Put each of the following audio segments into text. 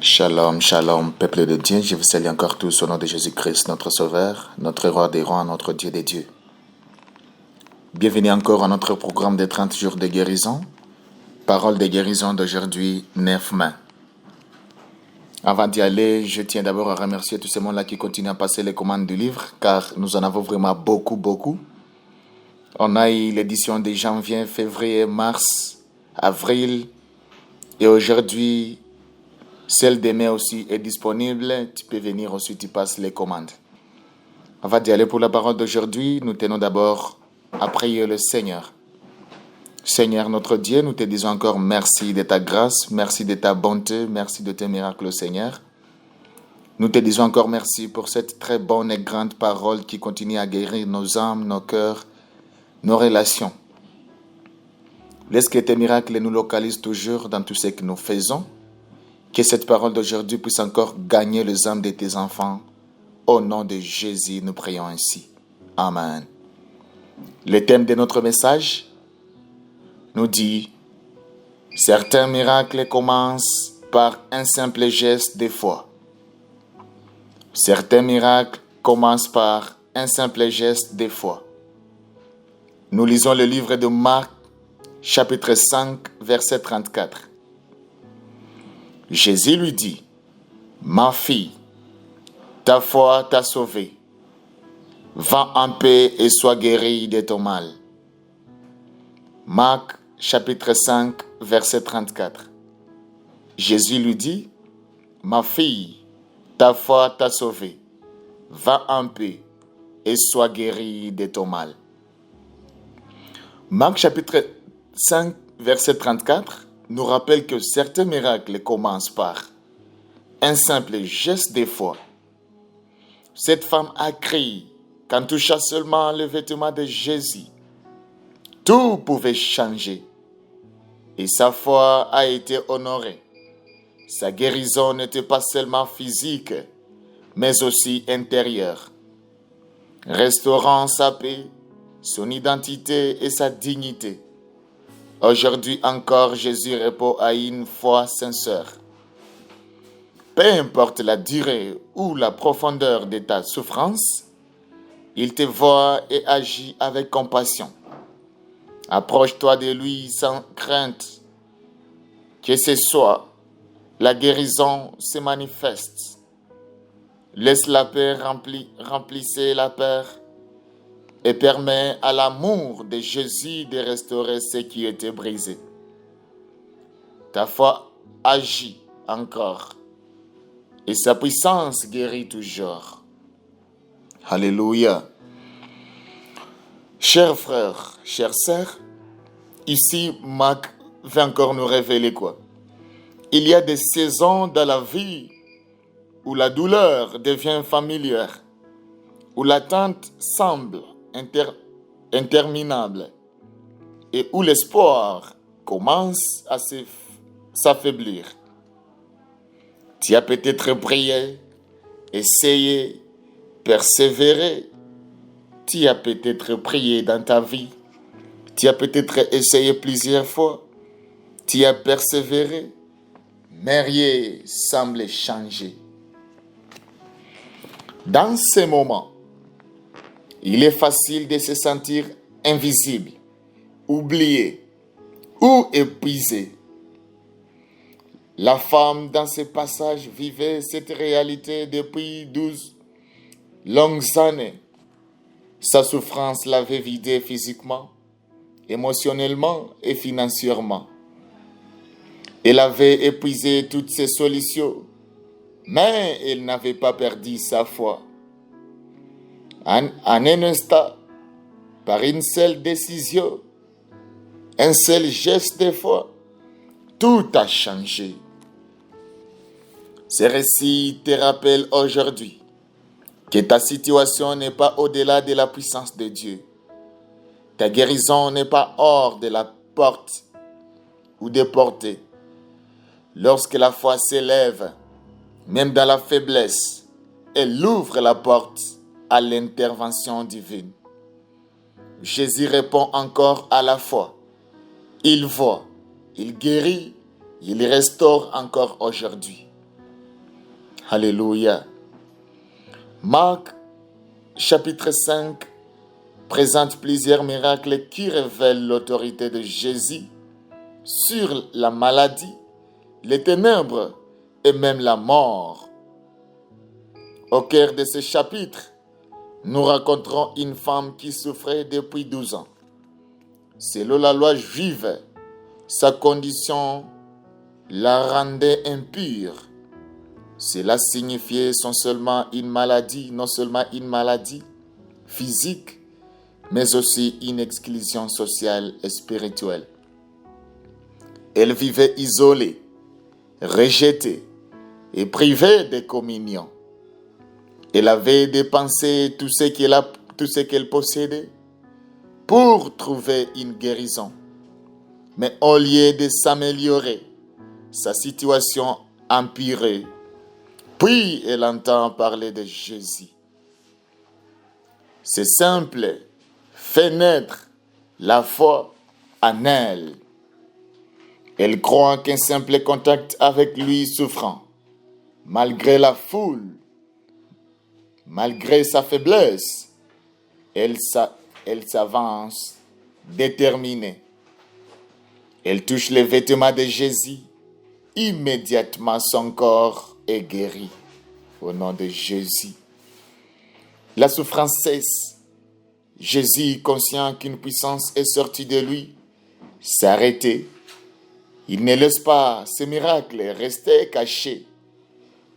Shalom, shalom, peuple de Dieu, je vous salue encore tous au nom de Jésus-Christ, notre Sauveur, notre Roi des Rois, notre Dieu des dieux. Bienvenue encore à notre programme des 30 jours de guérison. Parole de guérison d'aujourd'hui, 9 mai. Avant d'y aller, je tiens d'abord à remercier tous ces gens-là qui continuent à passer les commandes du livre, car nous en avons vraiment beaucoup. On a eu l'édition de janvier, février, mars, avril, et aujourd'hui, celle de mai aussi est disponible. Tu peux venir aussi, tu passes les commandes. Avant d'y aller pour la parole d'aujourd'hui, nous tenons d'abord à prier le Seigneur. Seigneur notre Dieu, nous te disons encore merci de ta grâce, merci de ta bonté, merci de tes miracles, Seigneur. Nous te disons encore merci pour cette très bonne et grande parole qui continue à guérir nos âmes, nos cœurs, nos relations. Laisse que tes miracles nous localisent toujours dans tout ce que nous faisons. Que cette parole d'aujourd'hui puisse encore gagner les âmes de tes enfants. Au nom de Jésus, nous prions ainsi. Amen. Le thème de notre message nous dit « Certains miracles commencent par un simple geste de foi. » Certains miracles commencent par un simple geste de foi. Nous lisons le livre de Marc, chapitre 5, verset 34. Jésus lui dit, « Ma fille, ta foi t'a sauvée. Va en paix et sois guérie de ton mal. » Marc, chapitre 5, verset 34. Jésus lui dit, « Ma fille, ta foi t'a sauvée. Va en paix et sois guérie de ton mal. » Marc, chapitre 5, verset 34, nous rappelle que certains miracles commencent par un simple geste de foi. Cette femme a crié qu'en touchant seulement le vêtement de Jésus, tout pouvait changer. Et sa foi a été honorée. Sa guérison n'était pas seulement physique, mais aussi intérieure. Restaurant sa paix, son identité et sa dignité. Aujourd'hui encore, Jésus répond à une foi sincère. Peu importe la durée ou la profondeur de ta souffrance, il te voit et agit avec compassion. Approche-toi de lui sans crainte. Que ce soit, la guérison se manifeste. Laisse la paix remplissez la paix et permet à l'amour de Jésus de restaurer ce qui était brisé. Ta foi agit encore et sa puissance guérit toujours. Alléluia. Chers frères, chères sœurs, ici Marc va encore nous révéler quoi? Il y a des saisons dans la vie où la douleur devient familière, où l'attente semble interminable et où l'espoir commence à s'affaiblir. Tu as peut-être prié, essayé, persévéré. Tu as peut-être prié dans ta vie. Tu as peut-être essayé plusieurs fois. Tu as persévéré. Mais rien semble changer. Dans ces moments, il est facile de se sentir invisible, oublié ou épuisé. La femme dans ce passage vivait cette réalité depuis 12 longues années. Sa souffrance l'avait vidée physiquement, émotionnellement et financièrement. Elle avait épuisé toutes ses solutions, mais elle n'avait pas perdu sa foi. En un instant, par une seule décision, un seul geste de foi, tout a changé. Ce récit te rappelle aujourd'hui que ta situation n'est pas au-delà de la puissance de Dieu. Ta guérison n'est pas hors de la porte ou des portées. Lorsque la foi s'élève, même dans la faiblesse, elle ouvre la porte à l'intervention divine. Jésus répond encore à la foi. Il voit, il guérit, il restaure encore aujourd'hui. Alléluia. Marc chapitre 5 présente plusieurs miracles qui révèlent l'autorité de Jésus sur la maladie, les ténèbres et même la mort. Au cœur de ce chapitre, nous rencontrons une femme qui souffrait depuis 12 ans. Selon la loi juive, sa condition la rendait impure. Cela signifiait non seulement une maladie physique, mais aussi une exclusion sociale et spirituelle. Elle vivait isolée, rejetée et privée de communion. Elle avait dépensé tout ce qu'elle possédait pour trouver une guérison. Mais au lieu de s'améliorer, sa situation empirait. Puis elle entend parler de Jésus. C'est simple, fait naître la foi en elle. Elle croit qu'un simple contact avec lui souffrant, malgré la foule, malgré sa faiblesse, elle s'avance déterminée. Elle touche les vêtements de Jésus. Immédiatement, son corps est guéri. Au nom de Jésus. La souffrance cesse. Jésus, conscient qu'une puissance est sortie de lui, s'est arrêté. Il ne laisse pas ce miracle rester caché.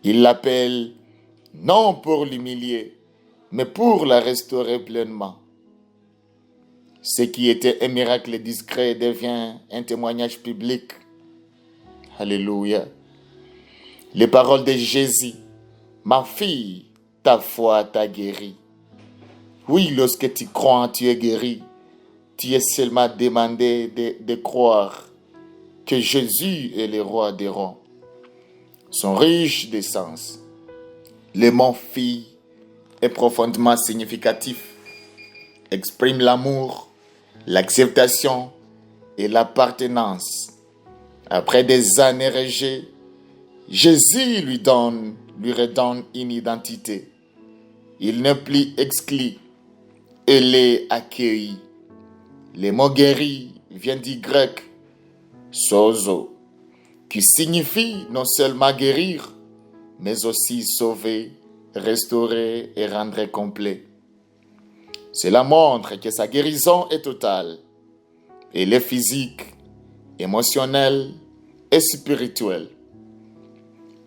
Il l'appelle non pour l'humilier, mais pour la restaurer pleinement. Ce qui était un miracle discret devient un témoignage public. Alléluia. Les paroles de Jésus. Ma fille, ta foi t'a guéri. Oui, lorsque tu crois, tu es guéri. Tu es seulement demandé de croire que Jésus est le roi des rois. Sont riches de sens. Le mot fille est profondément significatif. Exprime l'amour, l'acceptation et l'appartenance. Après des années rejetées, Jésus lui redonne une identité. Il n'est plus exclu. Il est accueilli. Le mot guéri vient du grec sozo, qui signifie non seulement guérir, mais aussi sauver, restaurer et rendre complet. Cela montre que sa guérison est totale. Elle est physique, émotionnelle et spirituelle.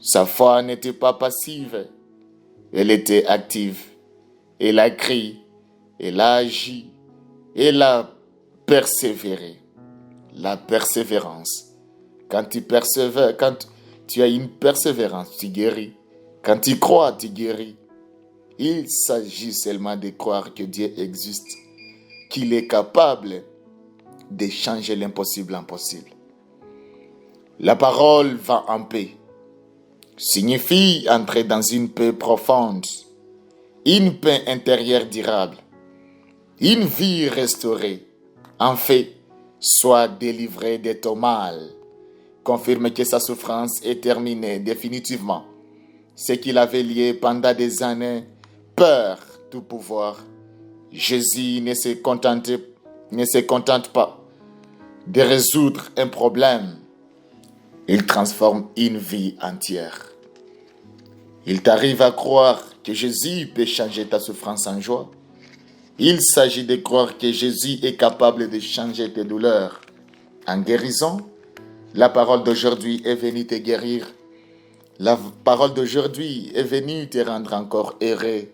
Sa foi n'était pas passive, elle était active. Elle a crié, elle a agi, elle a persévéré. La persévérance. Quand tu as une persévérance, tu guéris. Quand tu crois, tu guéris. Il s'agit seulement de croire que Dieu existe, qu'il est capable de changer l'impossible en possible. La parole va en paix. Signifie entrer dans une paix profonde, une paix intérieure durable, une vie restaurée. En fait, sois délivré de ton mal. Confirme que sa souffrance est terminée définitivement. Ce qu'il avait lié pendant des années, peur, tout pouvoir. Jésus ne se contente pas de résoudre un problème. Il transforme une vie entière. Il t'arrive à croire que Jésus peut changer ta souffrance en joie. Il s'agit de croire que Jésus est capable de changer tes douleurs en guérison. La parole d'aujourd'hui est venue te guérir. La parole d'aujourd'hui est venue te rendre encore heureux,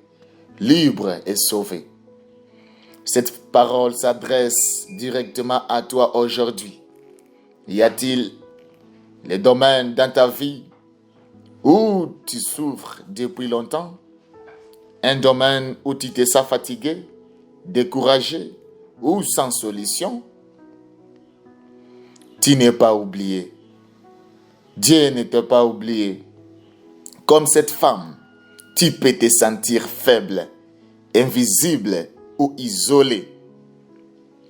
libre et sauvé. Cette parole s'adresse directement à toi aujourd'hui. Y a-t-il les domaines dans ta vie où tu souffres depuis longtemps? Un domaine où tu te sens fatigué, découragé ou sans solution? Tu n'es pas oublié. Dieu ne t'a pas oublié. Comme cette femme, tu peux te sentir faible, invisible ou isolé.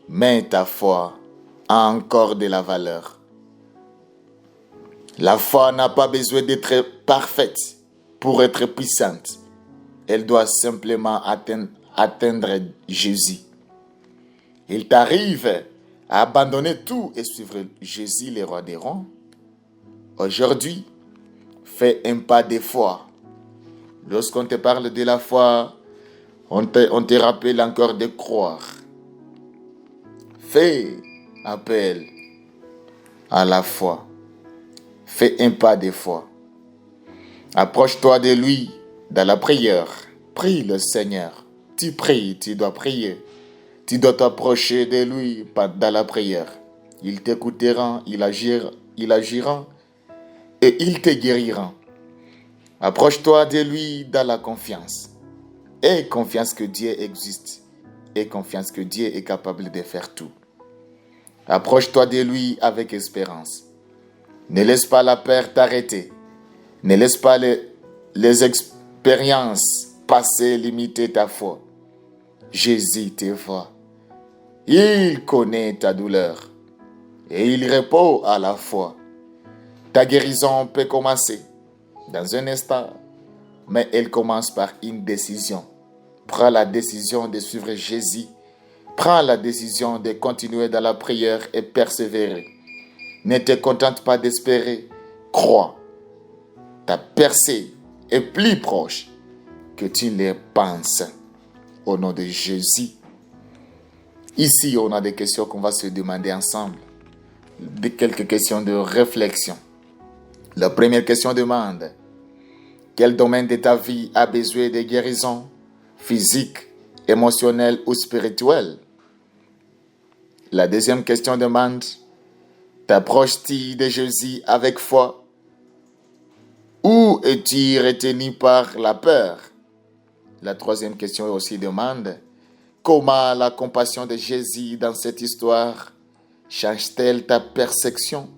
Mais ta foi a encore de la valeur. La foi n'a pas besoin d'être parfaite pour être puissante, elle doit simplement atteindre Jésus. Il t'arrive à abandonner tout et suivre Jésus, le roi des rois. Aujourd'hui, fais un pas de foi. Lorsqu'on te parle de la foi, on te rappelle encore de croire. Fais appel à la foi. Fais un pas de foi. Approche-toi de lui dans la prière. Prie le Seigneur. Tu pries, tu dois prier. Tu dois t'approcher de lui dans la prière. Il t'écoutera, il agira et il te guérira. Approche-toi de lui dans la confiance. Aie confiance que Dieu existe. Aie confiance que Dieu est capable de faire tout. Approche-toi de lui avec espérance. Ne laisse pas la peur t'arrêter. Ne laisse pas les expériences passées limiter ta foi. Jésus te voit. Il connaît ta douleur et il répond à la foi. Ta guérison peut commencer dans un instant, mais elle commence par une décision. Prends la décision de suivre Jésus. Prends la décision de continuer dans la prière et persévérer. Ne te contente pas d'espérer, crois. Ta percée est plus proche que tu le penses. Au nom de Jésus. Ici, on a des questions qu'on va se demander ensemble. Quelques questions de réflexion. La première question demande: quel domaine de ta vie a besoin de guérison physique, émotionnelle ou spirituelle? La deuxième question demande: t'approches-tu de Jésus avec foi ou es-tu retenu par la peur? La troisième question aussi demande: comment la compassion de Jésus dans cette histoire change-t-elle ta perception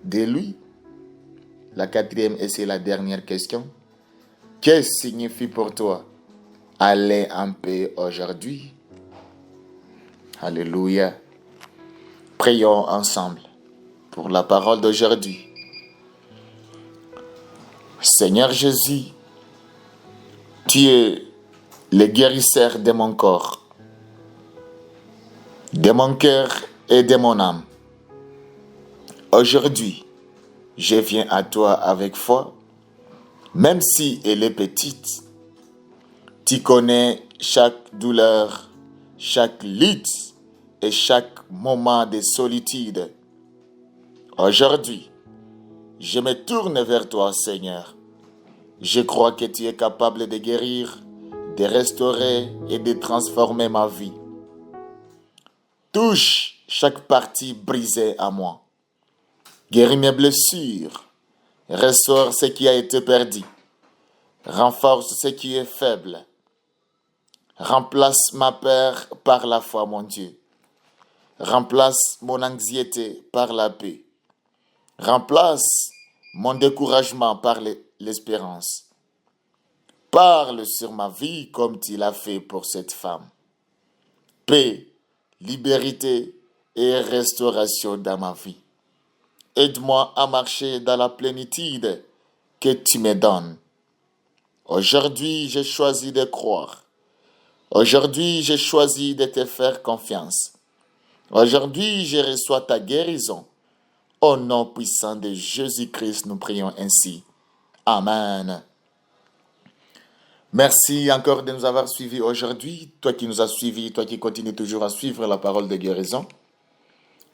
de lui? La quatrième et c'est la dernière question: que signifie pour toi aller en paix aujourd'hui? Alléluia. Prions ensemble pour la parole d'aujourd'hui. Seigneur Jésus, tu es le guérisseur de mon corps, de mon cœur et de mon âme. Aujourd'hui, je viens à toi avec foi, même si elle est petite. Tu connais chaque douleur, chaque lutte et chaque moment de solitude. Aujourd'hui, je me tourne vers toi, Seigneur. Je crois que tu es capable de guérir, de restaurer et de transformer ma vie. Touche chaque partie brisée à moi. Guéris mes blessures. Restaure ce qui a été perdu. Renforce ce qui est faible. Remplace ma peur par la foi, mon Dieu. Remplace mon anxiété par la paix. Remplace mon découragement par l'espérance. Parle sur ma vie comme tu l'as fait pour cette femme. Paix, liberté et restauration dans ma vie. Aide-moi à marcher dans la plénitude que tu me donnes. Aujourd'hui, j'ai choisi de croire. Aujourd'hui, j'ai choisi de te faire confiance. Aujourd'hui, je reçois ta guérison. Au nom puissant de Jésus-Christ, nous prions ainsi. Amen. Merci encore de nous avoir suivis aujourd'hui. Toi qui nous as suivis, toi qui continues toujours à suivre la parole de guérison.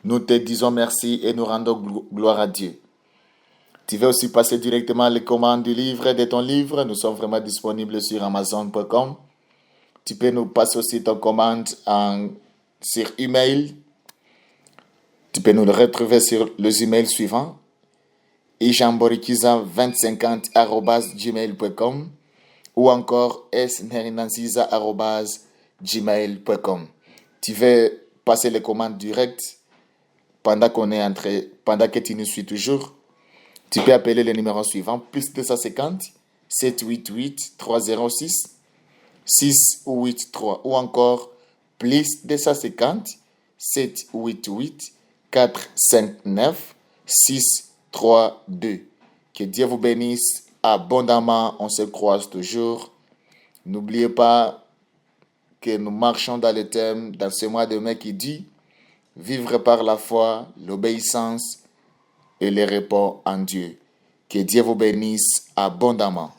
Nous te disons merci et nous rendons gloire à Dieu. Tu veux aussi passer directement les commandes du livre et de ton livre. Nous sommes vraiment disponibles sur Amazon.com. Tu peux nous passer aussi ton commande sur email. Tu peux nous le retrouver sur les emails suivants: ijamborikiza2050@gmail.com ou encore snerinanziza@gmail.com. Tu veux passer les commandes directes pendant que tu nous suis toujours. Tu peux appeler le numéro suivant: plus 250 788 306 683 ou encore plus 250 788 459 632. Que Dieu vous bénisse. abondamment. On se croise toujours. N'oubliez pas que nous marchons dans le thème, dans ce mois de mai qui dit vivre par la foi, l'obéissance et le repos en Dieu. Que Dieu vous bénisse abondamment.